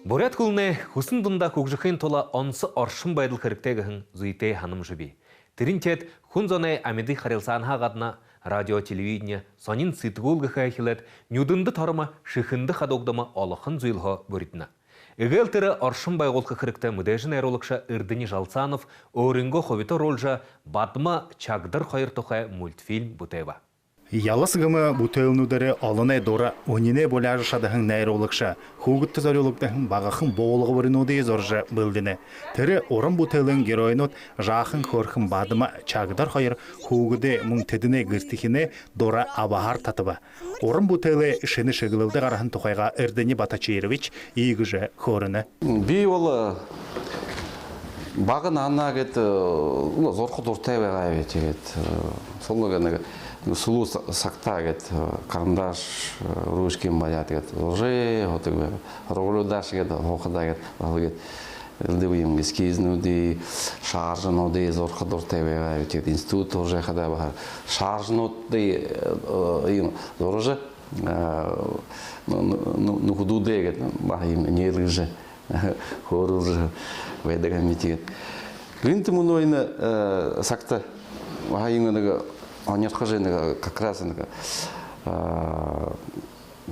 Борят кулны хусын дунда көкжіхен тола онсы оршын байдыл кіріктегіхін зуйте ханым жуби. Тірінтет хунзоне амиды харилсан хағадна радио-телевидение сонин сытгулғы хайхилет нюдынды тарыма шихынды хадогдама олықын зуйлға бөрітіна. Игел тірі оршын байголқы кірікті мүдежін әролықша Ирдыни Жалцанов орынғы ховиты ролжа Батма Чагдыр қайыртуқай мультфильм бұтева. Ялысгымы бұтелнудары алыны дора онине боляжы шадығын нәйролықша, хугытты заролықтығын бағақын боғылғы бұрынуды зоржы білдіні. Тірі орын бұтелін героинот жақын көрхін бадыма Чагдыр қайыр хугыды мұң тедіне гіртікіне дора абахар татыба. Орын бұтелі ішіні шығылылды қарахын тұқайға Ирдыни Батачиевич егіжі көріні. Бей олы бағын ана кет зорқы дұртайбаға әбет. Солы сулу сакта гет карандаш ручкин баят гет уже вот ролудаш гет хохда гет алгет лдевим эскизнуди шаржнуди зорходор тевега гет институт уже хада ба шаржнуди им дороже ну худуде гет ба им нерже хоруже ведага митет гинтмунойна сакта ба им Они же как раз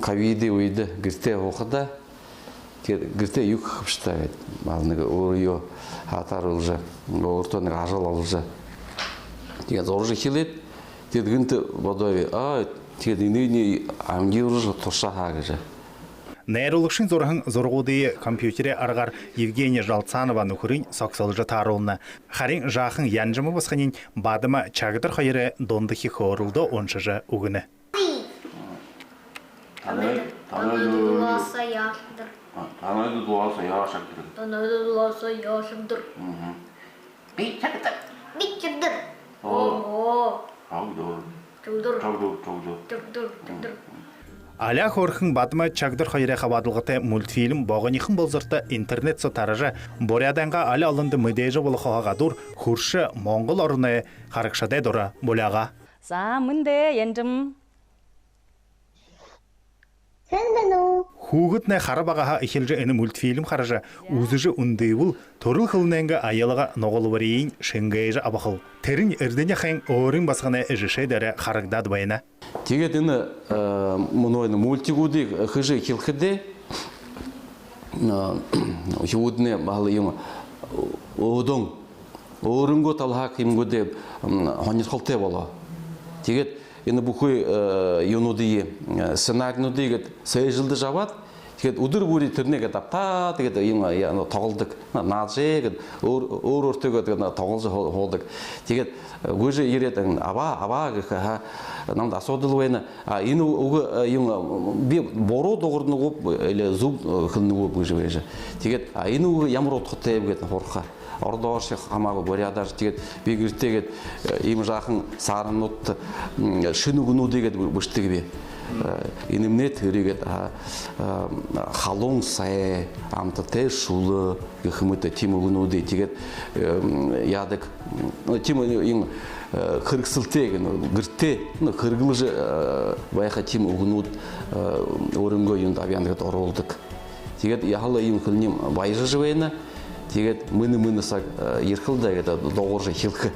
ковиды уйды, грите охода, грите юг хапштает, малнага урьё хатар уже, ортон ажал уже. Тига зоржи хилет, тига гинте водой, тига динини амги уже тоша хагже. Нәйролықшын зорғын зорғуды компьютере арғар Евгения Жалцанова нұқырын сақсалыжы тарылына. Харин жақын янжымы басқанын бадыма Чагдыр қайыры дондықи қорылды оншыжы ұғыны. Танайды дуласа яшымдыр. Танайды дуласа яшымдыр. Танайды дуласа яшымдыр. Бит Чагдыр. Бит Чагдыр. О-о. Чагдыр. Чагдыр. Аля хорхын бадыма Чагдыр қайыры қабадылғыты мультфильм боғынихын болзырты интернет сотарыжы Боряданға аля алынды мүдейжі болы қоғадур хуршы Моңғол орыны қарықшадай дұры боляға. Самынды ендім. Хуғытны қарабағаға ихелжі әні мультфильм қарыжы ұзыжы ұндайвыл тұрыл қылыныңғы аялыға ноғылы барейін шыңғайжы абақыл. Терін Ирдыни қайын орын басқаны әжішей дәрі қарықдады байына. Тегет іні мұнойны мультигуды қыжы келхіде хиудыны бағы еңі оғдың орынғы талға қимгөде ғанет қылты бола. Тегет Ені бұқой юнудыйы сценарийнуды гет сөйжілді жабад, тегет удыр бұри түріне гет апта, тегет тоғылдық, наджы гет, ор-орты гет тоғылжы холдық. Тегет өжі еретін аба геха, намда асодылы ойны, ені ұғы боро доғырны ғоп, әлі зуб қылны ғоп өжі өжі. Тегет ені ұғы ямыр отқыты ебгетін қорқа. Ордошы хамагы борядар тегет бегіртегет им жақын сарын отты шынугыну дегет бүштігі бе. Инімне түрегет халон сай амтыте шулы гыхымыты тимугыну де тегет ядык тиму қырықсылтеген гірте қырғылы жы байқа тимугынуд орынғы үйінді авиандығыт оролдық. Тегет яғылы им қылнем байжы жывайына Тегет мыны-мыны сак ерқылда доғыржы хилқы.